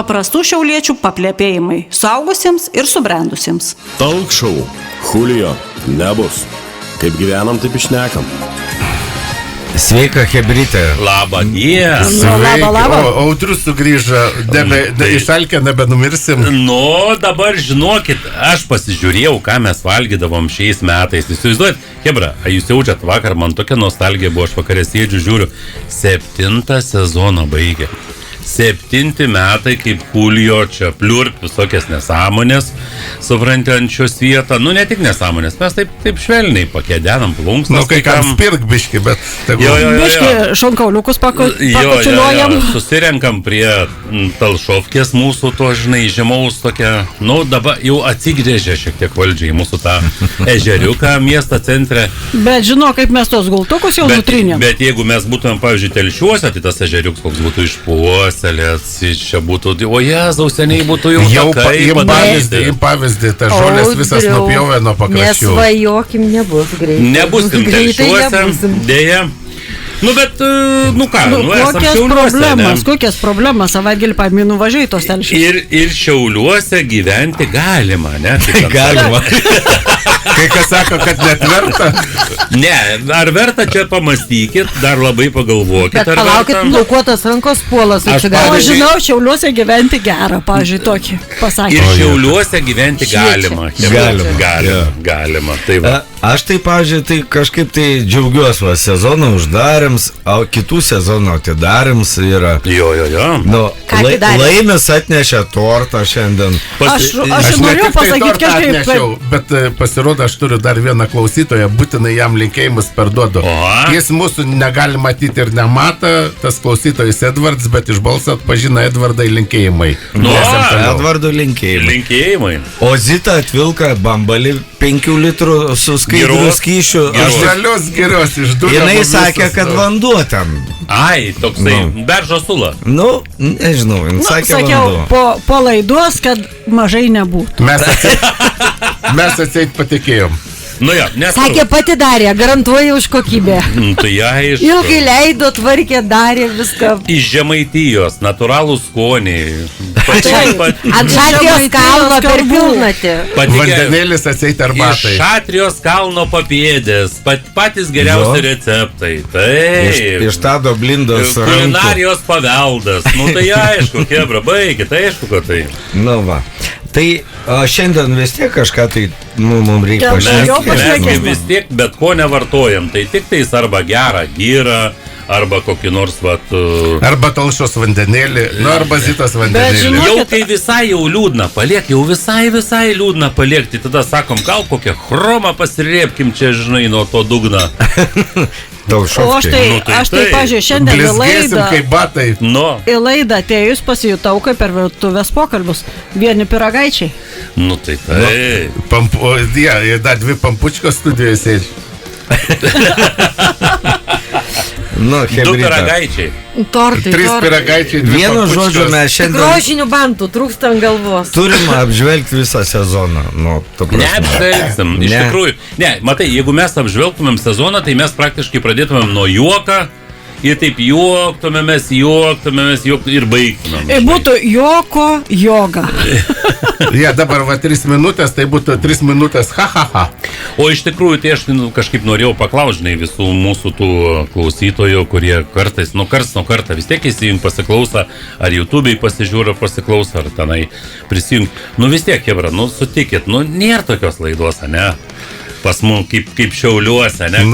Paprastų šiauliečių paplepėjimai suaugusiems ir subrendusiems. Talk show. Julio. Nebus. Kaip gyvenam, taip išnekam. Sveika, Hebrytė. Labą dieną. Labą. Audrius sugrįžo, išalkę nebenumirsim. Nu, dabar žinokit, aš pasižiūrėjau, ką mes valgydavom šiais metais. Įsivaizduojat, Hebra, jūs jaučiat vakar, man tokia nostalgija buvo, aš vakarė sėdžiu, žiūriu, 7 sezoną baigė. 7 metai, kaip Julio čia pliurp visokias nesąmonės, suprantančios vietą. Nu, ne tik nesąmonės, mes taip švelniai pakėdenam plunksnas. Nu, kai kam spirk biški, bet... Biški šonkauliukus pakučiuliuojam. Susirenkam prie talšovkės mūsų, to, žinai, žemaus tokia. Nu, dabar jau atsigrėžė šiek tiek valdžiai mūsų tą ežeriuką miesto centre. Bet žinau, kaip mes tos gultukus jau nutrinėm. Bet jeigu mes būtumėm, pavyzdžiui, Telšiuose, tai tas ežeriuks koks būtų išpuoselės, čia būtų, o Jėzaus, seniai būtų jau takai padaryti. Į pavyzdį, ta žolės visas nupjovė nuo pakraščių. Nesvajokim, nebus greitai. Nebusim Telšiuose, dėja. Nu, bet, nu ką, esam Šiauliuose. Kokias problemas, savaitgalį paminų važiai tos Telšius. Ir Šiauliuose gyventi galima, ne? Galima. Kai kas sako, kad net verta. Ne, ar verta čia pamastykit, dar labai pagalvokit. Bet palaukit, plaukuotas rankos puolas. Aš žinau, Šiauliuose gyventi gerą, pavyzdžiui, tokį pasakymą. Ir Šiauliuose gyventi galima. Galima. Tai va. Aš tai, pavyzdžiui, tai kažkaip tai džiaugiuosi, va, sezoną uždarėms, o kitų sezonų atidarėms yra. Jo. Nu, Laimės atnešė tortą šiandien. Aš noriu pasakyti kažkaip. Bet pasirodo, aš turiu dar vieną klausytoją, būtinai jam linkėjimus perduodu. Jis mūsų negali matyti ir nemato, tas klausytojas Edvards, bet iš balso atpažina Edvardai linkėjimai. Edvardo linkėjimai. O Zita atvilka bambalį 5 litrų su skaidriu skyšiu. Žalios gerios išdūrė. Jinai sakė, kad vanduo ten. Ai, toksai, beržo sula. Nu, nežinau, jin sakė vanduo. Sakiau, po laidos, kad mažai nebūtų. Mes atseit patikėjom. Nu jo, nes... Sakė, pati darė, garantuoja už kokybę. Tai aišku. Ilgai leido, tvarkė, darė viską. Iš Žemaitijos, natūralų skoniai. Ant Šatrijos kalno per pilnatį. Vandenėlis atseit arbatai. Iš Šatrijos kalno papėdės, patys geriausi receptai. Taip. Iš Tado Blindos rankų. Kulinarijos paveldas. Nu tai aišku, Hebra, baigit, aišku, kad tai. Nu va. Tai šiandien vis tiek kažką tai mums reikia pašnekėti. Mes vis tiek bet ko nevartojam. Tai tik tais arba gerą gyrą, arba kokį nors arba Talšos vandenėlį, arba Zitos vandenėlį. Jau kai visai jau liūdna paliek, jau visai liūdna paliek, tai tada sakom, gal kokią chromą pasirėpkim čia, žinai, nuo to dugną. O aš tai, pažiūrėjau, šiandien į laidą atėjus pasijutau, kaip per virtuvės pokalbius. Vieni pyragaičiai. Nu tai taip. Dar 2 pampučkos studijoje sėdži. Nu, 2 pyragaičiai. Tortai. 3 pyragaičiai, 2 pampučkos. Vienu žodžiu, mes šiandien... Rožinių bantų, trūksta ant galvos. Turim apžvelgti visą sezoną. Neapžvelgsim, iš tikrųjų. Ne, matai, jeigu mes apžvelgtumėm sezoną, tai mes praktiškai pradėtumėm nuo juoką. Ir taip juoktumėmės ir baigtumėm. Būtų joko joga. Dabar 3 minutės, tai būtų 3 minutės ha. O iš tikrųjų, tai aš kažkaip norėjau paklaužinai visų mūsų tų klausytojų, kurie kartais, karts nuo kartą vis tiek įsijung pasiklauso, ar YouTube'ai pasižiūro pasiklauso, ar tenai prisijung. Vis tiek, Hebra, sutikit, nėra tokios laidos, ne? Pas mums kaip Šiauliuose, ne?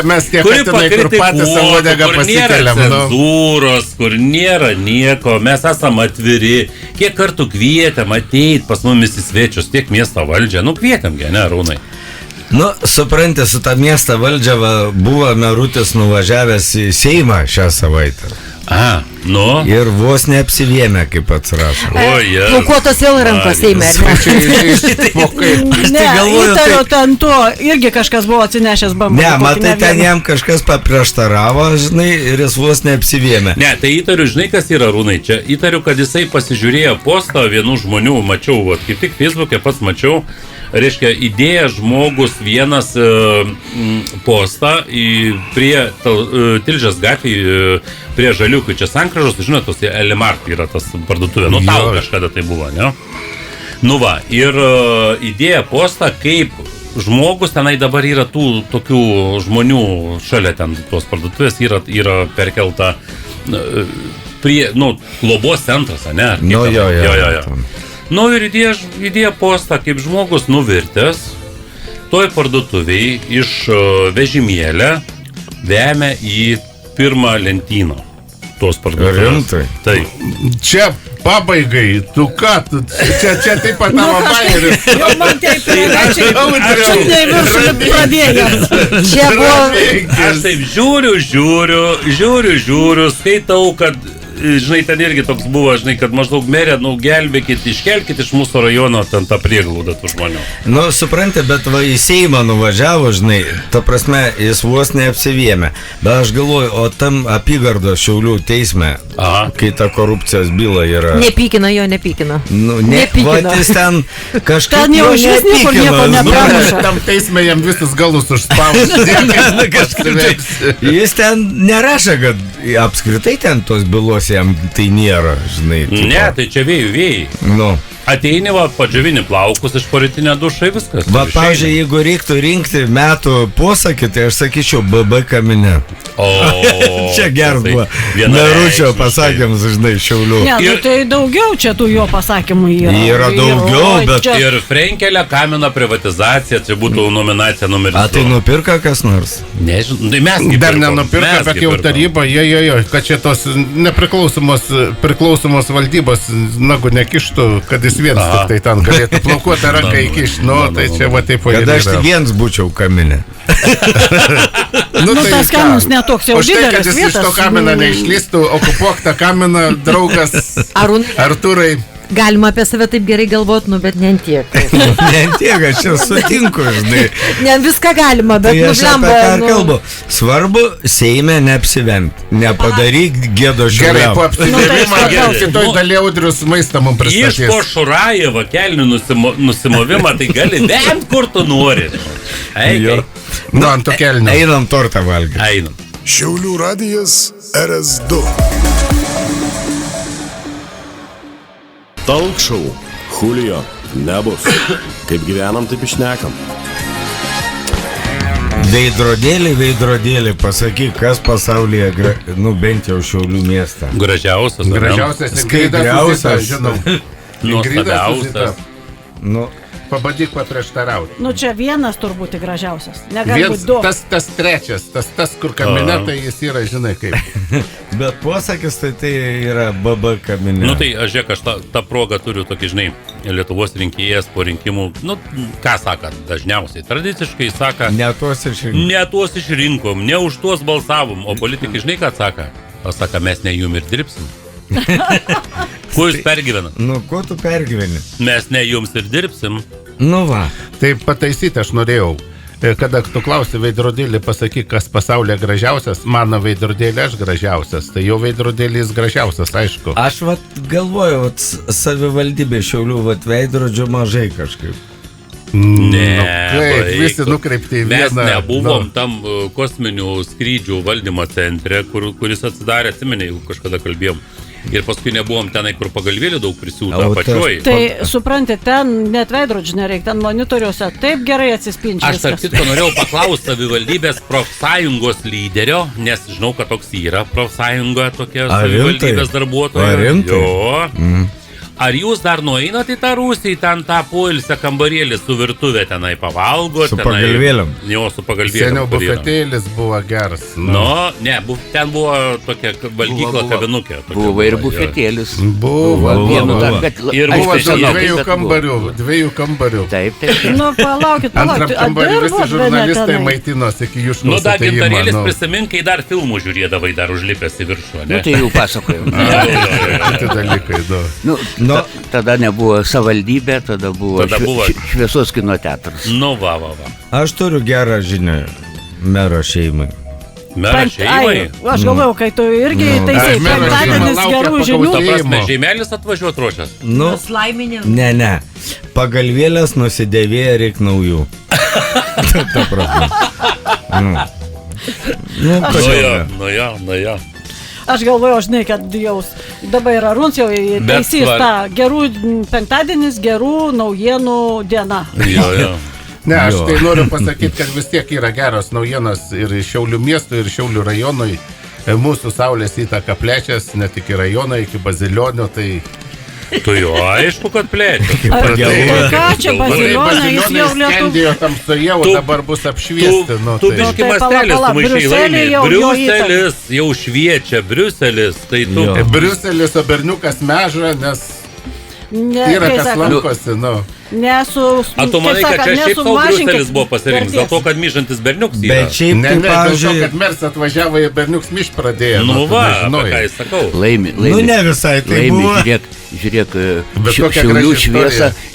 Mes tie katinai, kur patys savo odegą pasikeliam. Kur nėra cenzūros, kur nėra nieko, mes esam atviri. Kiek kartų kvietėm ateit pas mumis į svečius, tiek miesto valdžią, kvietėm, ne, Rūnai? Suprantė, su tą miesto valdžią buvo Merutis nuvažiavęs į Seimą šią savaitę. Ir vos neapsivėmė, kaip pats rašo. Plaukuotas vėl rankos Seime. Ne, įtariu ten tuo, irgi kažkas buvo atsinešęs bambą. Ne, matai, ten jam kažkas paprieštaravo, žinai, ir jis vos neapsivėmė. Ne, tai įtariu, žinai, kas yra, Rūnai, čia įtariu, kad jisai pasižiūrėjo postą vienų žmonių, mačiau, kaip tik Facebook'e pats mačiau, reiškia, įdėję žmogus vienas postą prie Tilžės gatvėje, prie Žaliukų čia sankražos, žinot, tos Elimart yra tas parduotuvė, nu tau kažkada tai buvo, ne? Nu va, ir įdėję postą, kaip žmogus, tenai dabar yra tų tokių žmonių šalia ten tos parduotuvės, yra perkelta prie, globos centras, ne? Jo. Nu ir įdėjo postą, kaip žmogus nuvirtęs, toj parduotuviai iš vežimėlę vemia į pirmą lentyną tos parduotuvės. Rimtai? Taip. Čia pabaigai, tu ką, čia taip pat tavo bairis. Jau man taip piragaičiai, aš ne viršų pradėjau. Čia buvo... Aš taip žiūriu, skaitau, kad, žinai, ten irgi toks buvo, žinai, kad maždaug merė, gelbėkit, iškelkit iš mūsų rajono ten tą prieglaudą tų žmonių. Nu, supranti, bet va į Seimą nuvažiavo, žinai, ta prasme, jis vos neapsivėmė. Bet aš galvoju, o tam apygardos Šiaulių teisme, kai ta korupcijos byla yra... Nepykina. Nu, nepykina. Va, jis ten kažkaip... Ten jau iš vis niekur nieko nepramuša. Tam teisme jam visus galus užspaudė. Jis ten nerašo, kad apskritai ten tos bylos jam tai nėra, žinai. Tipo. Ne, tai čia vėjai. Nu. Ateini, va, padžiavini plaukus iš porytinę dušą, viskas. Va, pavyzdžiui, jeigu reiktų rinkti metų posakį, tai aš sakyčiau BB kamine. O, čia geras buvo. Naručio pasakymas, žinai, Šiaulių. Ne, tai daugiau čia tų jo pasakymų yra. Yra daugiau, bet... Čia... Ir Frenkelio kamino privatizacija, čia būtų nominacija numeris 2. A, tai nupirka kas nors? Nežinau, mes dar nenupirka, bet jau taryba, kad čia tos priklausomos valdybos nagų nekištų, kad jis viens tik tai ten galėtų plaukuotą ranką įkišti, tai čia va taip ir yra. Kad aš tik viens būčiau kamine. Tas kaminas netoks jau didelis vietas. Kad jis iš to kamino neišlystų, okupuok tą kaminą, draugas Artūrai. Galima apie save taip gerai galvot, bet ne tiek. Ne tiek, aš čia sutinku, žinai. Ne viską galima, bet nužemba. Kalbu. Svarbu Seime neapsivemti. Nepadaryk gėdo Šiauliam. Gerai, po apsivemimą kitoj daly Audrius maistą mums pristatys. Iš po Šurajevą kelnių nusimovimą, tai gali vemti, kur tu nori. Ant to kelnių. Einam tortą valgyti. Einam. Šiaulių radijas RS2. Talk show. Julio. Nebus. Kaip gyvenam, taip išnekam. Veidrodėlį, pasakyk, kas pasaulyje, bent jau Šiaulių miestą. Gražiausias. Skaidriausias, žinau. Nuostabiausias. Pabandyk paprieštarauti. Čia vienas turbūt gražiausias. Negali būti du. Tas trečias, tas kur kamine, tai jis yra, žinai kaip. Bet posakis tai yra BB kamine. Tai aš žiūrėk, aš tą progą turiu tokį, žinai, Lietuvos rinkėjas po rinkimų, ką saka, dažniausiai, tradiciškai saka, ne tuos išrinkom, ne už tuos balsavom, o politikai, žinai, ką atsaka? Pasaka, mes ne jum ir dirbsim. Kuo jūs pergyvenat? Kuo tu pergyveni? Mes ne jums ir dirbsim. Va. Tai pataisyti aš norėjau. Kada tu klausi veidrodėlį, pasakyk, kas pasaulyje gražiausias, mano veidrodėlį aš gražiausias. Tai jo veidrodėlis gražiausias, aišku. Aš galvoju, savivaldybė Šiaulių veidrodžių mažai kažkaip. Ne, visi nukreipti į vieną. Mes nebuvom tam kosminių skrydžių valdymo centre, kuris atsidarė, atsimeni, jeigu kažkada kalbėjom. Ir paskui nebuvom tenai, kur pagalvėlių daug prisiūta pačioj. Tai supranti, ten net veidrodžių nereikia, ten monitoriuose taip gerai atsispindžia. Aš tarp kitko norėjau paklausti savivaldybės profsąjungos lyderio, nes žinau, kad toks yra profsąjunga tokia savivaldybės darbuotoja. Ar rimtai? Ar jūs dar nueinat į tą rūsį, ten tą poilsę kambarėlį su virtuvė tenai pavalgo? Su pagalvėliam. Jo, su pagalvėliam. Seniau bufetėlis buvo geras. Ten buvo tokia valgykla kavinukė. Buvo ir bufetėlis. Buvo. Ir buvo dviejų kambarių. Taip. Palaukit. Antram kambarį visi žurnalistai maitinosi iki Juškos atėjimo. Gintarėlis prisimink, kai dar filmų žiūrėdavai, dar užlipęs į viršų, ne? Tai jau pasakojau. Kiti dalykai, Tada nebuvo savivaldybė, tada buvo Šviesos kino teatras. Va. Aš turiu gerą žinią mero šeimai. Meras šeimai. Aš galvoju, kai tu irgi taisai, penktadienis gerų žinių. Ta prasme, šeimelis atvažiuot ruošias. Nu, ne. Pagalvėlės nusidėvėję reik naujų. Ta prasme. Nu jo. Aš galvoju, žinai, kad jau dabar yra runs jau taisys tą gerų penktadienis, gerų naujienų diena. Jo. Ne, aš tai noriu pasakyti, kad vis tiek yra geros naujienos ir Šiaulių miestų, ir Šiaulių rajonui. Mūsų saulės įtaka plečias, ne tik į rajoną, iki Bazilionio, tai... Tu jo, aišku, kad plečias. Ką čia Bazilionai, jis jau skendėjo tamsoje, o dabar bus apšviesti. Tu biški mastelis, tu maišiai laimė. Briuselis jau šviečia, Briuselis, tai tu... Briuselis, o berniukas meža, nes yra kas lankosi, A tu manai, kad čia šiaip tau Briuselis buvo pasirinktas, dėl to, kad myžantis berniuks yra? Bet šiaip, dėl to, kad mers atvažiavo ir berniuks myš pradėjo. Nu va, apie ką jis sakau. Laimi. Nu ne visai tai buvo. Žiūrėk,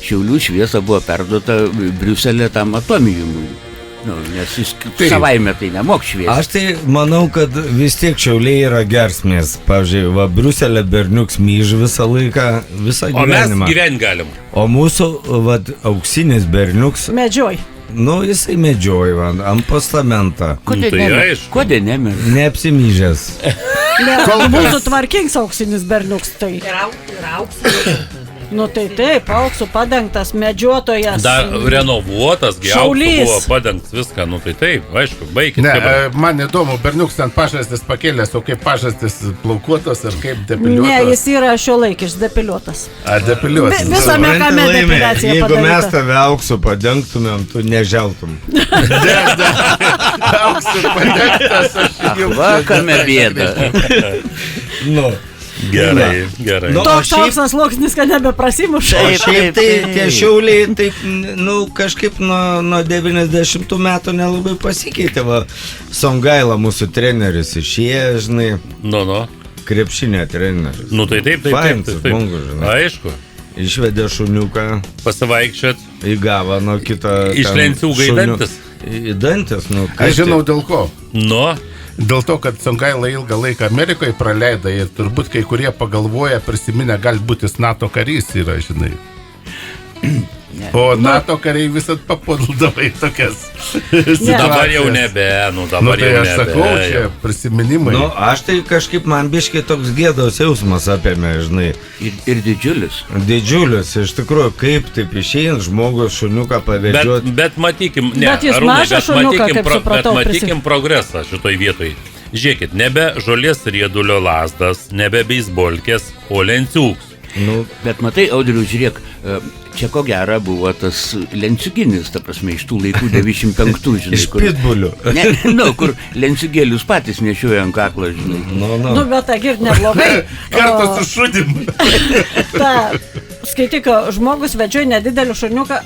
Šiaulių šviesa buvo perduota Briuselė tam atomijumui. Nes jis savaime tai nemok šviesti. Aš tai manau, kad vis tiek Šiauliai yra gersmės. Pavyzdžiui, va, Briuselė berniuks myž visą laiką, visą gyvenimą. O mes gyventi galim. O mūsų, va, auksinis berniuks... Medžioj. Nu, jisai medžioj, va, ant postamentą. Kodėl ne? Neapsimyžęs. Mūsų tvarkings auksinis berniuks, tai. Ir auksinis. Nu tai taip, auksų padengtas medžiotojas. Dar renovuotas, auksų buvo padengtas viską, nu tai taip, aišku, baikit. Ne, man įdomu, berniuks ant pažastis pakėlės, o kaip pažastis plaukuotos ar kaip depiliuotas? Ne, jis yra šiuolaikis depiliuotas. Depiliuotas. Visame kame depiliacija padaryta. Jeigu mes tave auksų padengtumėm, tu neželtum. Auksų padengtas, aš jau... Va, kame bėda. Nu. Gerai. Toks auksas sluoksnis, kad nebeprasimuša. O šiaip tai tie Šiauliai taip, nu, kažkaip nuo 90 metų nelabai pasikeitė. Va, Songaila mūsų treneris išėjo, žinai. Krepšinio treneris. Nu tai taip. Žmogus, žinai. Aišku. Išvedė šuniuką. Pasivaikščiot. Įgavo nuo kito... Iš lenciūgą į dantis. Į dantis, nu. Aš žinau dėl ko. Dėl to, kad Songaila ilgą laiką Amerikoje praleido ir turbūt kai kurie pagalvoja, prisiminę, gali būti NATO karys yra, žinai. O NATO kariai visat papuldavai tokias situacijas. Dabar jau nebe, dabar jau nebe. Aš sakau, čia prisiminimai. Nu, aš tai kažkaip man biškai toks gėdos jausmas apėmė, žinai. Ir didžiulis. Didžiulis, iš tikrųjų, kaip taip išėjant žmogus šuniuką pavedžioti. Bet matykim, matykim progresą šitoj vietoj. Žiūrėkit, nebe žolės riedulio lazdas, nebe beisbolkės, o lenciūgs. Bet matai, Audriau, žiūrėk, čia ko gera buvo tas lenciuginis, ta prasme, iš tų laikų 95, žinai. Iš pitbulių. Kur lenciugėlius patys nešioja ant kaklo, žinai. Nu, bet tai ir neblogai. Kartu su šudim. Skaityk, žmogus vedžioja nedidelį šuniuką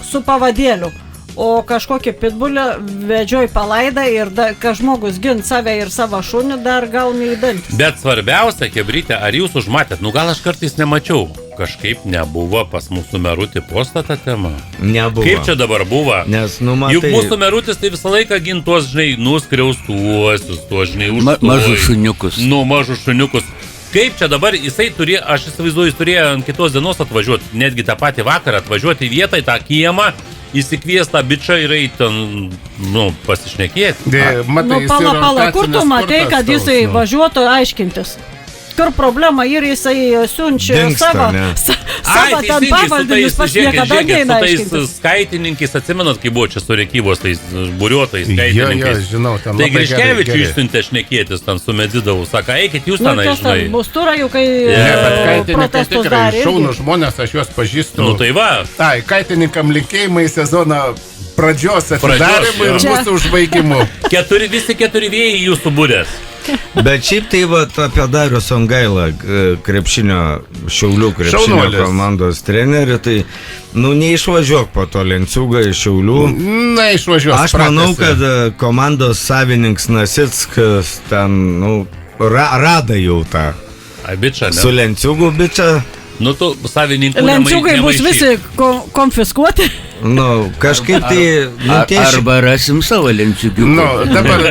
su pavadėliu. O kažkokį pitbulį vedžioj palaidą ir kad žmogus gint save ir savo šunį dar gauni į dantis. Bet svarbiausia, Kebrytė, ar jūs užmatėt? Nu gal aš kartais nemačiau. Kažkaip nebuvo pas mūsų merutį postą tą temą. Nebuvo. Kaip čia dabar buvo? Nes, matai... Juk mūsų merutis tai visą laiką gint tuos, žinai, nuskriaustuosius, tuos, žinai, mažus šuniukus. Mažus šuniukus. Kaip čia dabar jisai turėjo, aš įsivaizduoju, jis turėjo ant kitos dienos atvažiuoti, netgi tą patį vakarą atvažiuoti į vietą, į tą kiemą, įsikviest tą bičą ir eiti ten, pasišnekėti. Pala, kur tu matai, kad jisai važiuotų aiškintis? Kur problema ir jisai siunčia savo ten pavaldinius pas niekada neina aiškintis. Su tais skaitininkais, atsimenat, kai buvo čia su Rekybos, tais buriuotais skaitininkais. Žinau, ten tai Griškevičių išsiuntė šnekėtis ten su Medidavu, sako, eikit jūs ten, žinai. Bus turą jau, kai protestus darė. Šaunų žmonės, aš juos pažįstu. Nu tai va. Kaitininkam linkėjimai sezono pradžios atidarimų ir mūsų užbaigimu. Visi 4 vėjai jūsų būrės. Bet šiaip tai va apie Darių Songailą, Šiaulių krepšinio komandos trenerį, tai neišvažiuok po to lenciūgą iš Šiaulių. Neišvažiuok. Aš manau, kad komandos savininkas Nasickas ten, rada jau tą. Bičą, ne? Su lenciūgu bičą. Nu tu savininkų lenciūgai bus visi konfiskuoti. Nu, kažkaip tai... Arba rasim savo lenciugiuką. Nu,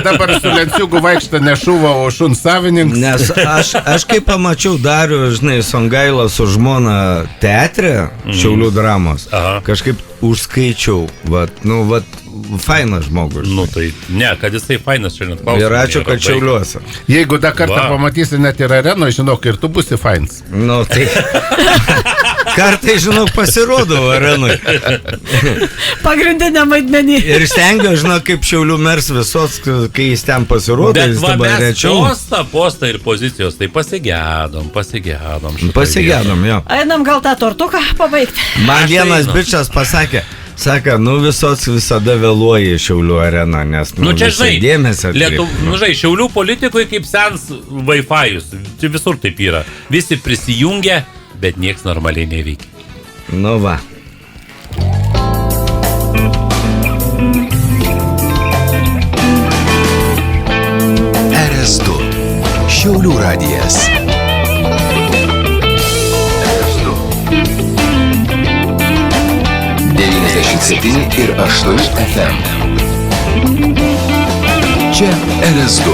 dabar su lenciugu vaikšta nešuva, o šun savininkas. Nes aš kai pamačiau Darių, žinai, Songailą su žmona teatre, Šiaulių dramos, kažkaip užskaičiau, fainas žmogus. Nu tai, ne, kad jisai fainas šiandien klausimas. Ir ačiū, kad Šiauliuose. Jeigu dar kartą pamatysi net ir arenoje, žinok, ir tu būsi fainas. Nu, tai... Kartai, žinok, pasirodau arenui. Pagrindinė vaidmenį. Ir stengiu, žinok, kaip Šiaulių mers visos, kai jis ten pasirodo, jis dabar rečiau. Bet postą ir pozicijos, tai pasigėdom. Pasigėdom, jo. Einam gal tą tortuką pabaigti. Man vienas bičias pasakė, sako, visos visada vėluoja Šiaulių areną, nes čia, žinai, dėmesio žinai, Šiaulių politikoje kaip sens Wi-Fi'us, čia visur taip yra. Visi prisijungia, bet nieks normaliai neveikia. Nu va. RS2 Šiaulių radijas. RS2 97 ir 8 FM. Čia RS2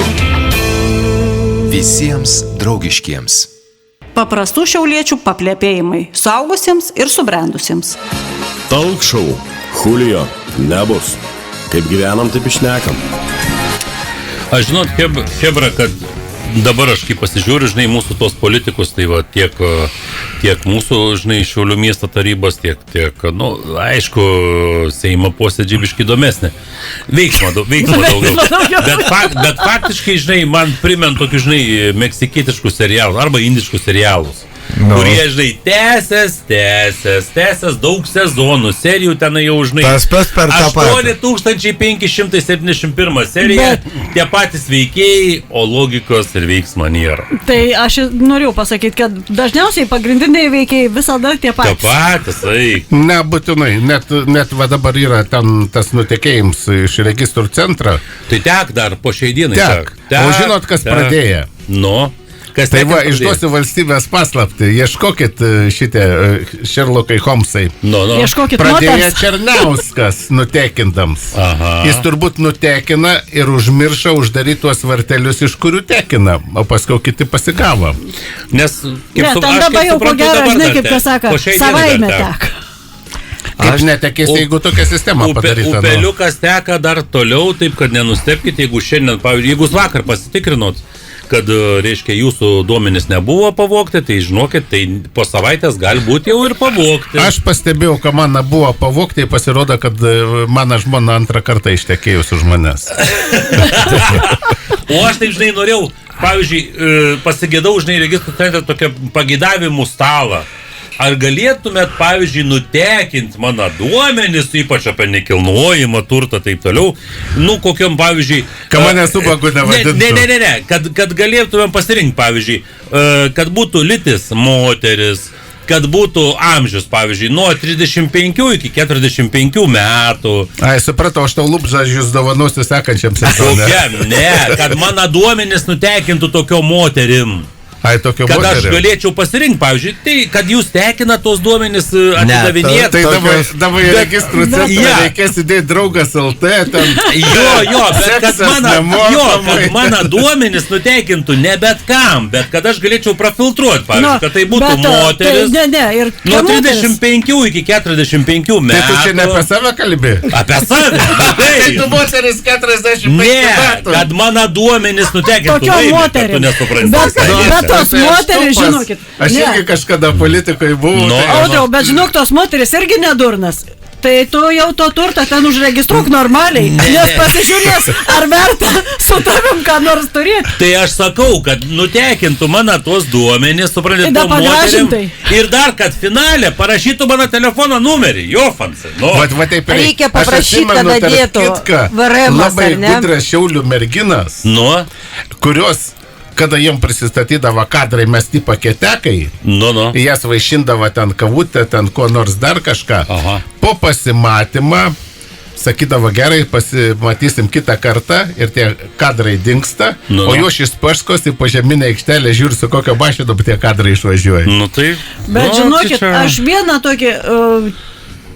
visiems draugiškiems. Paprastų šiauliečių paplepėjimai suaugusiems ir subrendusiems. Talk show. Julio. Nebus. Kaip gyvenam, taip išnekam. Aš žinot, Hebra, kad dabar aš kaip pasižiūriu, žinai, mūsų tos politikus, tai va, tiek mūsų, žinai, Šiaulių miesto tarybos, tiek, aišku, Seimo posėdžiai biškai įdomesnė. Veiksmo daugiau. Bet faktiškai, žinai, man primena tokius, žinai, meksikietiškus serialus arba indiškus serialus. Kurie, žinai, tęsęs daug sezonų, serijų ten jau, žinai, tas pats per tą patį. 8571 serija, tie patys veikėjai, o logikos ir veiksmo nėra. Tai aš norėjau pasakyti, kad dažniausiai pagrindiniai veikėjai visada tie patys. Tie patys, Nebūtinai, net va dabar yra ten tas nutekėjimas iš registrų centro. Tai tek dar po šiai dienai. O žinot, kas pradėjo? Tai va, išduosiu valstybės paslaptį. Ieškokit šitie Sherlockai Holmesai. Ieškokit pradėjo moters. Černiauskas nutekindams. Jis turbūt nutekina ir užmiršo uždaryti tuos vartelius, iš kurių tekina, o paskui kiti pasigavo. Nes, ten dabar jau po gerą, žinai, kaip kas sako, savaime tek. Kaip netekės, jeigu tokia sistema padaryta. Upeliukas teka dar toliau, taip kad nenustepkite, jeigu šiandien, pavyzdžiui, jeigu vakar pasitikrinot, kad, reiškia, jūsų duomenys nebuvo pavogti, tai žinokit, tai po savaitės gali būti jau ir pavogti. Aš pastebėjau, kad man buvo pavogti, pasirodo, kad mano žmona antrą kartą ištekėjus už manęs. O aš taip, žinai, norėjau, pavyzdžiui, pasigėdau, žinai, registrų centre tokią pageidavimų stalą. Ar galėtumėt, pavyzdžiui, nutekinti mano duomenis, ypač apie nekilnojimą turtą, taip toliau, kokiam, pavyzdžiui... Ką mane subagu nevadintų. Ne, kad galėtumėm pasirinkti, pavyzdžiui, kad būtų lytis moteris, kad būtų amžius, pavyzdžiui, nuo 35 iki 45 metų. Ai, supratau, aš tau lūpžą jūs dovanosiu sekančiam sezonui. Ne, kad mano duomenis nutekintų tokio moterim. Ai, tokio kad moterio. Aš galėčiau pasirinkti, pavyzdžiui, tai, kad jūs tekina tos duomenis atidavinėti. Tai dabar į registrų centrą reikės įdėti draugas LT, ten... bet kad mano duomenis nutekintų ne bet kam, bet kad aš galėčiau prafiltruoti, pavyzdžiui, kad tai būtų moteris. Nuo 35 iki 45 metų. Tai tu čia ne apie save kalbi? Apie save. Tai tu moteris 45 metų. Kad mano duomenis nutekintų. Tokio moteris. Tos moteris, žinokit. Aš irgi kažkada politikoje buvau. Audriau, bet žinok, tos moteris irgi nedurnas. Tai tu jau to turtą ten užregistruok normaliai, nes pasižiūrės, ar verta su tavim ką nors turėti. Tai aš sakau, kad nutekintų mano tuos duomenis, suprantate, to moterim. Ir dar, kad finale parašytų mano telefono numerį, Jofansai. Reikia paprašyti, kad dėtų VRM-as, labai gudras Šiaulių merginas, kurios... Kada jiem prisistatydavo kadrai mesti paketekai, jas vaišindavo ten kavutę, ten ko nors dar kažką. Po pasimatymą sakydavo, gerai, pasimatysim kitą kartą ir tie kadrai dingsta, o jo šis paškos į požeminę aikštelę žiūri, su kokio mašino tie kadrai išvažiuoja. Tai, bet žinokit, aš vieną tokį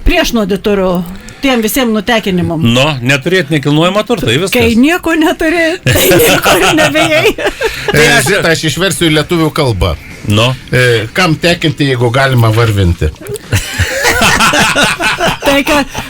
priešnuodį turiu tiem visiems nutekinimam. Nu, neturėti nekilnojamą turtą, tai viskas. Kai nieko neturi, tai nieko ir nebejai. Aš išversiu į lietuvių kalbą. Nu. Kam tekinti, jeigu galima varvinti? Tai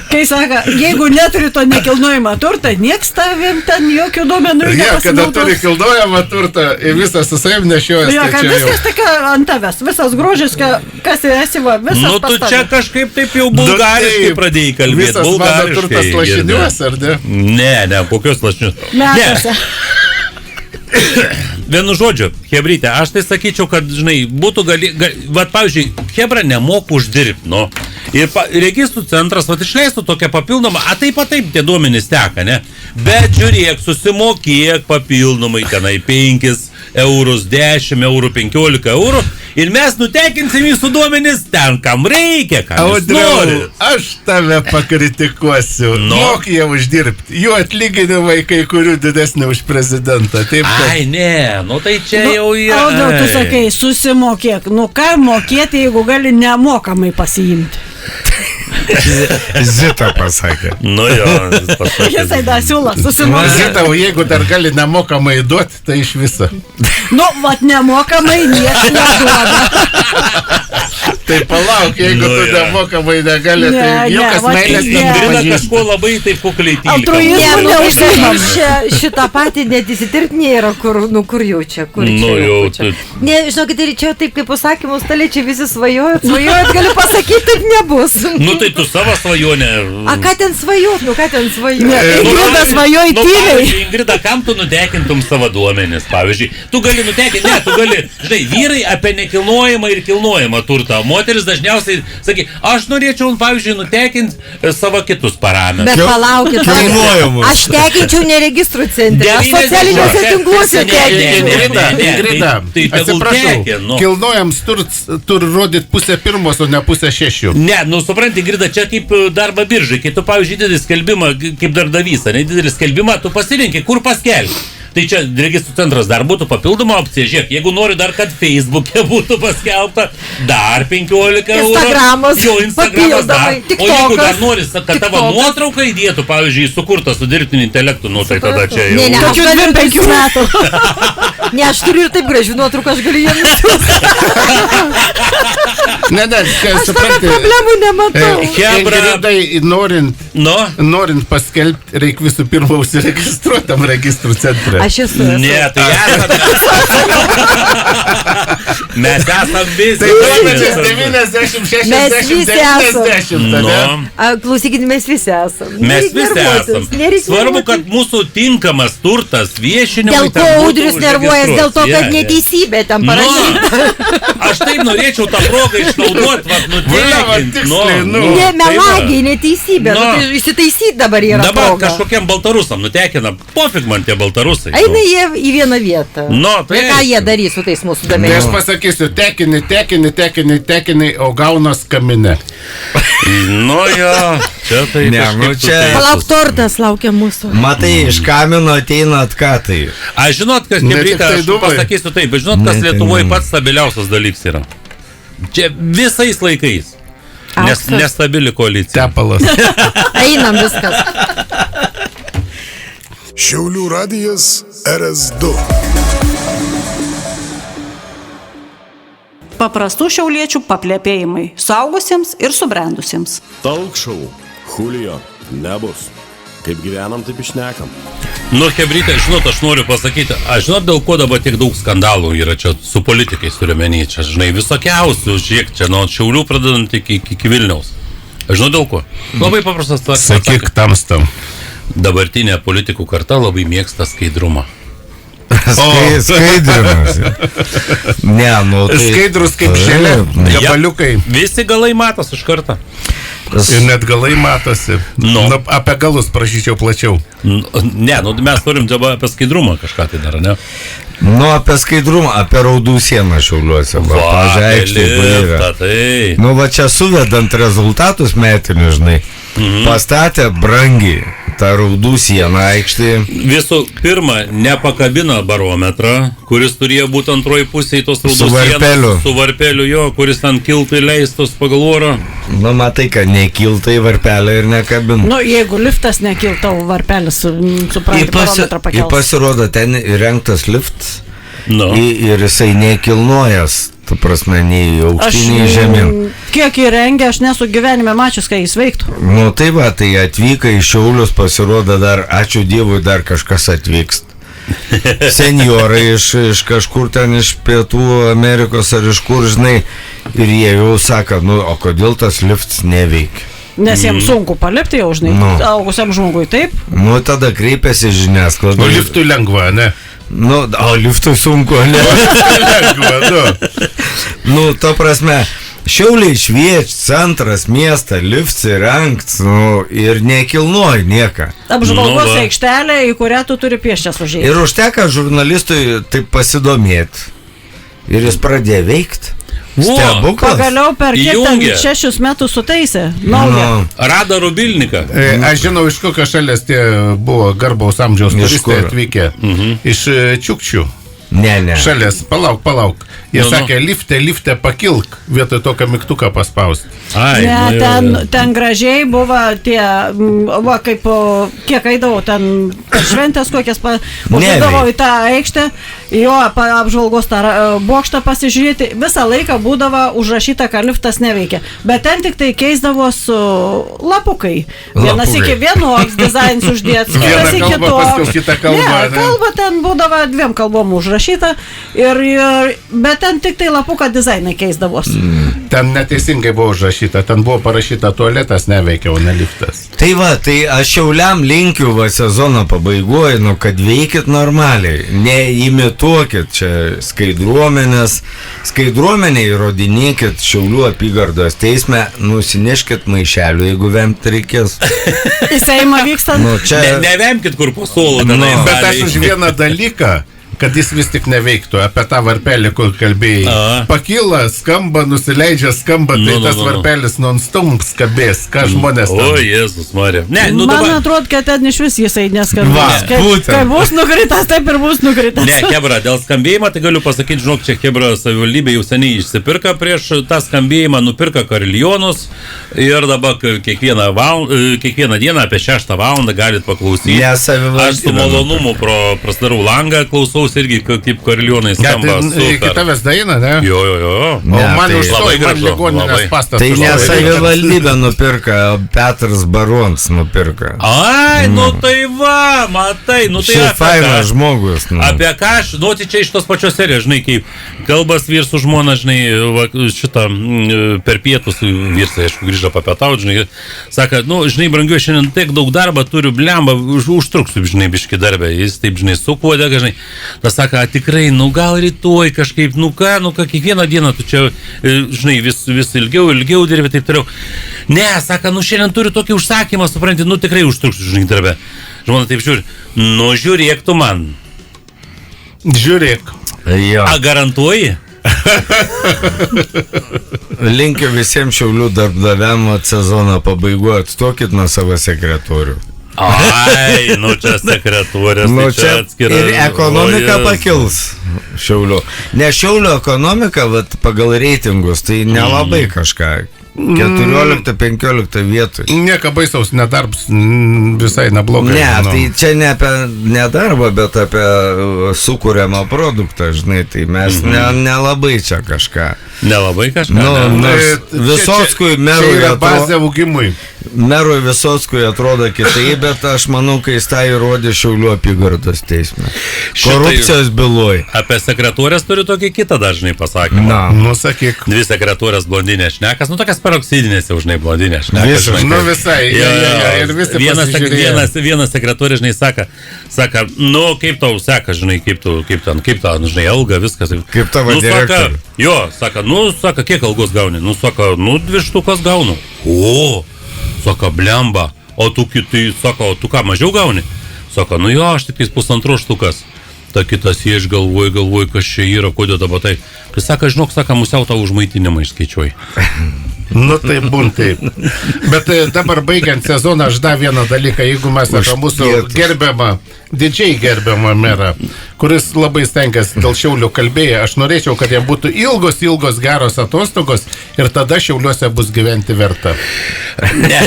kai saka, jeigu neturi to nekilnojamą turtą, nieks tavim ten jokių duomenų nepasinaudos. Kada turi kilnojamą turtą ir visas su savim nešiojas. Kad viskas tik ant tavęs, visas grožis, kas esi, visas nu, tu čia kažkaip taip jau bulgariškai pradėjai kalbėti. Visas mano turtas lašiniuos, ar ne? Ne, kokios lašiniuos. Metuose. Vienu žodžiu, hebrytė, aš tai sakyčiau, kad, žinai, būtų pavyzdžiui, hebra nemoku uždirbti, nu. Ir registrų centras, išleistų tokią papildomą, taip tie duomenys teka, ne? Bet žiūrėk, susimokėk papildomai tenai 5 eurus, 10 eurų, 15 eurų ir mes nutekinsim jūsų duomenys ten, kam reikia, kam jūs norit. Aš tave pakritikuosiu. Mok jie uždirbti. Jų atlyginimai kai kurių didesnė už prezidentą. Taip, ai, ne, nu tai čia jau yra. Audriau, tu sakai, susimokėk. Nu ką mokėti, jeigu gali nemokamai pasiimti? Zita pasakė. Nu jo, Jisai dar siūlo susimokėti. Zita, o jeigu dar gali nemokamai duoti, tai iš viso. Nu, vat nemokamai nieks neduoda. Tai palauk, jeigu tu nemokamai negali, tai jokas meilės Ingrida kažko labai taip kukliai tylika. Altruizmu neužsiimam. Šitą patį net įsitirpt nėra, kur jau čia, kur čia. Ne, žinokit, ir čia taip kaip pasakymus, tali čia visi svajojat, galiu pasakyti, taip nebus. Nu tai tu savo svajonę. A ką ten svajot, Ingrida svajoji tyliai. Ingrida, kam tu nutekintum savo duomenis, pavyzdžiui? Tu gali nutekinti, tu gali, žinai, vyrai apie nekilnojamą ir kilnojamą turtą. Moteris dažniausiai sakė, aš norėčiau, pavyzdžiui, nutekinti savo kitus parametrus. Bet palaukit, aš tekinčiau ne registrų centre, aš socialiniuose tinkluose tekinčiau. Ingrida, atsiprašau, kilnojams turi rodyti 5:30, o ne 5:30. Ne, nu supranti, Ingrida, čia kaip darbo biržai, kai tu, pavyzdžiui, didelį skelbimą, kaip darbdavys, didelį skelbimą, tu pasirinkai, kur paskelbti. Tai čia registrų centras dar būtų papildoma opcija. Žiūrėk, jeigu nori dar, kad Facebook'e būtų paskelbta, dar 15 eurų. Instagramas. Jo, Instagramas dar. O jeigu dar nori, kad tavo nuotrauką įdėtų, pavyzdžiui, sukurta su dirbtiniu intelektu, nu tai tada čia jau. Ne, aš galiu 5 metų. Ne, aš turiu ir taip gražių nuotrauką, aš galiu jiems nusiųsti. Ne, aš tokio problemų nematau. Ingridai, norint paskelbti, reikia visų pirma užsiregistruotam registrų centre. Aš esu. Ne, tai mes esam visi. Tai 90, 60, mes visi 90. Klausykit, mes visi esam. Mes visi esam. Svarbu, kad mūsų tinkamas turtas viešinimui. Dėl ko Audrius nervuojas, dėl to, kad neteisybė ten parašyta. Aš taip norėčiau tą progą išnaudoti, nutekinti. Ne, melagiai, neteisybė. Įsitaisyti dabar yra proga. Dabar kažkokiam baltarusam nutekina. Pofig man tie baltarusai. Eina jie į vieną vietą. Tai ką jie darys su tais mūsų duomenimis? Tai aš pasakysiu, tekini, o gaunas kamine. Nu jo, čia tai Palauk, tortas laukia mūsų. Matai, iš kamino ateina atkatai. Aš žinot, kas Hebrytė, aš pasakysiu taip, žinot, kas Lietuvoje pats stabiliausias dalykas yra. Čia visais laikais. Nestabili koalicija. Tepalas. Einam viskas. Šiaulių radijas RS2. Paprastų šiauliečių paplepėjimai suaugusiems ir subrendusiems. Talk show. Julio. Nebus. Kaip gyvenam, taip išnekam. Nu, Hebrytė, žinot, aš noriu pasakyti, aš žinot, dėl ko dabar tiek daug skandalų yra čia su politikais turiuomenį. Čia, žinai, visokiausių, žiūrėk, čia nuo Šiaulių pradedant iki Vilniaus. Aš žinau, dėl ko. Labai paprastas tas. Sakyk tamstam. Dabartinė politikų karta labai mėgsta skaidrumą. Skaidrimas. Ne, nu tai... Skaidrus kaip želė, gabaliukai. Visi galai matos iš karto. Ir net galai matosi. Apie galus prašyčiau plačiau. Ne, mes turim dabar apie skaidrumą kažką tai dar, ne? Nu, apie skaidrumą, apie raudų sieną Šiauliuose. Nu, va čia suvedant rezultatus metinius, žinai, pastatė brangiai. ta raudų siena aikštėje. Visų pirma, nepakabino barometrą, kuris turėjo būti antroji pusėje tos raudų sienos. Su varpeliu jo, kuris ten kiltų įleistos pagal oro. Nu, matai, kad nekiltai varpelio ir nekabino. Nu, jeigu liftas nekiltau, varpelis, supranti, barometrą pakels. Pasirodo, ten įrengtas liftas No. Ir jisai nekilnojas, tu prasme, nei aukštyn, nei žemyn. Kiek įrengė, aš nesu gyvenime mačius, kai jis veiktų. Nu tai va, tai atvyka į Šiaulius, pasirodo dar, ačiū Dievui, dar kažkas atvyks. Senjorai iš kažkur ten, iš Pietų Amerikos ar iš kur, žinai, ir jie jau sako, nu, o kodėl tas liftas neveikia? Nes jiems sunku palipti jau, žinai, augusiam žmogui, taip? Nu, tada kreipiasi žiniasklaida. O liftui lengva, ne? Nu, o liftui sunku, ne? Lengva, nu. Nu, to prasme, Šiauliai šviečia, centras, miestą, lifts įrengt, nu, ir nekilnuoji nieką. Apžvalgos aikštelė, į kurią tu turi pieščias užėjti. Ir užteka žurnalistui taip pasidomėti. Ir jis pradėjo veikti. Stebuklas. Pagaliau per kiek ten 6 metus sutaisė. Naują. Rado rubilniką. Aš žinau, iš kokios šalies tie buvo garbaus amžiaus turistai atvykę. Iš Čiukčių. Ne. Šalies, palauk. Jie sakė, lifte pakilk, vietoj to, mygtuką paspaust. Ne, ten gražiai buvo tie, va, kaip, kiek eidavau, ten per šventės kokias, uždavau į tą aikštę, jo apžvalgos tą bokštą pasižiūrėti, visą laiką būdavo užrašyta, kad liftas neveikia. Bet ten tik tai keisdavo su lapukai. Vienas iki vienoks dizainas uždėts, kitas iki kitoks. Ne, kalba ten būdavo 2 kalbom užrašyta, bet ten tik tai lapuką dizainai keisdavos. Ten neteisingai buvo užrašyta, ten buvo parašyta tualetas neveikia, o ne liftas. Tai va, tai aš Šiauliam linkiu va sezono pabaigoje, nu, kad veikit normaliai, neimituokit čia skaidruomenę įrodinėkit Šiaulių apygardos teisme, nusineškit maišelių, jeigu vemt reikės. Į Seimą vykstant? Nu, čia... Nevemkit kur pasolų. Bet aš už vieną dalyką, kad jis vis tik neveiktų, apie tą varpelį, kur kalbėjai. Pakyla, skamba, nusileidžia, skamba, tai tas varpelis non-stump skabės, ką žmonės tam. O, Jėzus Marija. Man atrodo, kad ten iš vis jisai neskambės. Kai bus nukritas, taip ir bus nukritas. Ne, Chebra, dėl skambėjimo, tai galiu pasakyti, žinok, čia Chebra savivaldybė jau seniai išsipirka prieš tą skambėjimą, nupirka karilionus ir dabar kiekvieną dieną apie 6 valandą galit paklausyti. Aš su malonumu prasidarau langą, klausau irgi kaip karilionai skamba. Iki tavęs daina, ne? Jo. O man už to, man ligoninės pastatas. Tai ne savivaldybė nupirka, Petras Barons nupirka. Ai, nu tai va, matai, nu tai Šiaip fainas žmogus. Apie ką aš, nu tai čia iš tos pačios serijos, žinai, kaip kalbas vyrs su žmona, žinai, šitą per pietus vyrsai, aišku, grįžo papietauti, žinai, sako, nu, žinai, brangiu, šiandien tiek daug darbą turiu, blemba, užtruksiu, žinai, biški darbę, jis taip, žinai, sukuodė, žinai. Tas sako, tikrai, nu gal rytoj kažkaip, nu ką, kiekvieną dieną tu čia, žinai, vis ilgiau dirbi, taip toliau. Ne, sako, nu šiandien turiu tokį užsakymą, supranti, nu tikrai užtruksiu, žinai, darbę. Žmona taip žiūri, nu žiūrėk tu man. Žiūrėk. Jo. A garantuoji? Linkiu visiems Šiaulių darbdaviam sezono pabaigoje, atstokit nuo savo sekretorių. Ai, nu čia sekretorės, nu, tai čia atskira. Ir ekonomika pakils Šiaulių. Ne, Šiaulių ekonomika, vat, pagal reitingus, tai nelabai kažką. 14-15 vietoj. Nieka baisaus, nedarbs visai neblogai. Ne, tai čia ne apie nedarbą, bet apie sukūriamą produktą, žinai, tai mes nelabai čia kažką. Nelabai kažką? Nu, Visockui merui yra bazė augimui. Merui Visockui atrodo kitaip, bet aš manau, kai jis tą įrodė Šiaulių apygardos teisme. Korupcijos byloj. Apie sekretorės turiu tokį kitą dažnai pasakymą. Na, nu sakyk. 2 sekretorės blondinės šnekas, nu tokias peroksidinės jau, žinai, blondinės šnekas. Nu visai, ir visi pasižiūrėjo. Vienas sekretorė, žinai, saka, nu kaip tau seka, žinai, kaip ta, žinai, alga, viskas. Kaip tavo direktorius. Jo, saka, kiek algos gauni? Nu, saka, 2 štukas gaunu. O, saka, blemba. O tu ką, mažiau gauni? Saka, nu jo, aš tik 1,5 štukas. Ta kitas jie galvoju, kas čia yra, kodėl dabar tai. Kai saka, žinok, musiau tau už maitinimą išskaičiuoji. Nu tai būn taip. Bet dabar baigiant sezoną, aš dar vieną dalyką, jeigu mes apie mūsų gerbiamą, didžiai gerbiamą merą, kuris labai stengiasi dėl Šiaulių kalbėję, aš norėčiau, kad jie būtų ilgos geros atostogos ir tada Šiauliuose bus gyventi verta. Ne,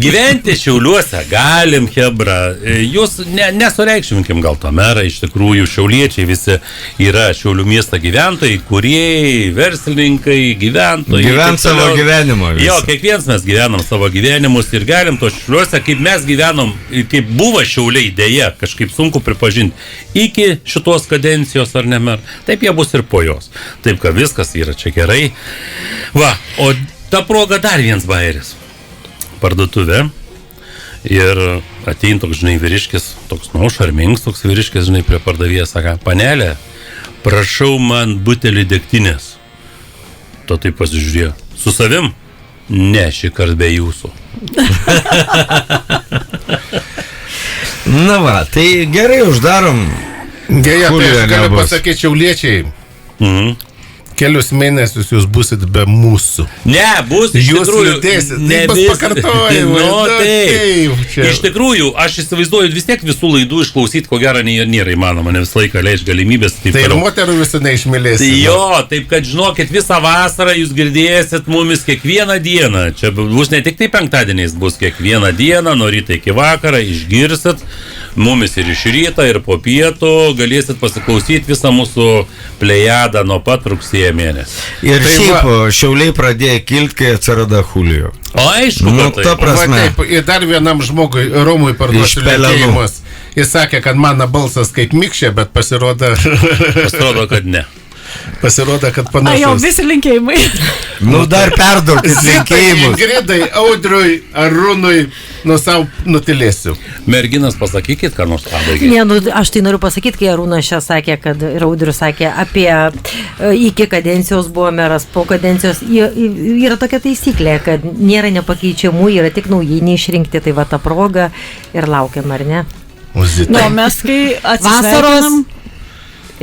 gyventi Šiauliuose galim, hebra. Jūs nesureikšminkim gal to merą, iš tikrųjų Šiauliečiai visi yra Šiaulių miesto gyventojai, kūrėjai, verslininkai, gyventojai. Gyvent savo gyvenimą. Jo, kiekvienas mes gyvenam savo gyvenimus ir galim to Šiauliuose, kaip mes gyvenom, kaip buvo Šiauliai dėja, kažkaip sunku pripažinti, iki šitos kadencijos ar ne mer, taip jie bus ir po jos. Taip, kad viskas yra čia gerai. Va, o ta proga dar vienas bairis. Parduotuvė. Ir atein toks, žinai, vyriškis, toks, šarmingas toks vyriškis, žinai, prie pardavėjas, sako, panelė, prašau man butelį degtinės. To taip pasižiūrėjo. Su savim? Ne, šį kartą be jūsų. Na va, tai gerai uždarom. Dėja, tai aš galiu pasakyti Šiauliečiai. Kelius mėnesius jūs busit be mūsų. Ne, bus iš jūs tikrųjų. Liūdėsit, Ne tai bus pakartojimai. Taip. Iš tikrųjų, aš įsivaizduoju vis tiek visų laidų išklausyti, ko gero nėra įmanoma, ne visą laiką leidž galimybės. Tai ir moterų visų neišmylėsit. Jo, taip kad žinokit, visą vasarą jūs girdėsit mumis kiekvieną dieną. Čia bus ne tik tai penktadieniais, bus kiekvieną dieną, nuo ryto iki vakarą, išgirsit mumis ir iš ryto, ir po pietų, galėsit pasiklausyti visą mūsų plejadą nuo pat rugsėjo mėnesį. Ir tai šiaip Šiauliai pradėjo kilti, kai atsirado Julio. O aišku, ta prasme. Taip, ir dar vienam žmogui, Romui parduosiu linkėjimus. Jis sakė, kad mano balsas kaip mikšė, bet pasirodo, kad ne. Pasirodo, kad panašus. Jau visi linkėjimai. Dar perduokit linkėjimus. Ingridai, Audriui, Arūnui, nuo savo nutilėsiu. Merginas, pasakykit, ką nors pabaigai. Ne, aš tai noriu pasakyti, kai Arūnas čia sakė, kad ir Audrius sakė apie iki kadencijos buvo meras, po kadencijos yra tokia taisyklė, kad nėra nepakeičiamų, yra tik naujai neišrinkti, tai va ta proga ir laukiam, ar ne? Nu, mes kai atsisveikinam.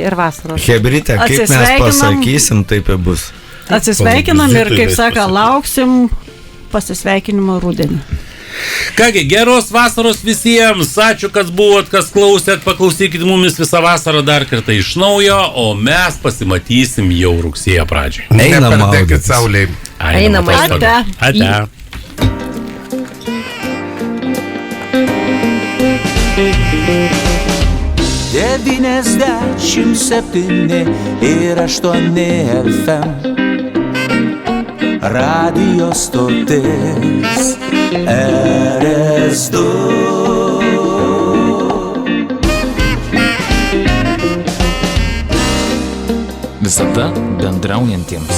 Ir vasaros. Hebrytė, kaip mes pasakysim, taip ir bus. Atsisveikinam ir, kaip saka, lauksim pasisveikinimo rudenį. Kągi, geros vasaros visiems. Ačiū, kas buvot, kas klausėt. Paklausykit mumis visą vasarą dar kartą iš naujo, o mes pasimatysim jau rugsėjo pradžiai. Neperdėkit saulėj. Einam. Ate. Devyniasdešimt 7 ir 8 FM Radio stotis RS2 Visada bendraujantiems.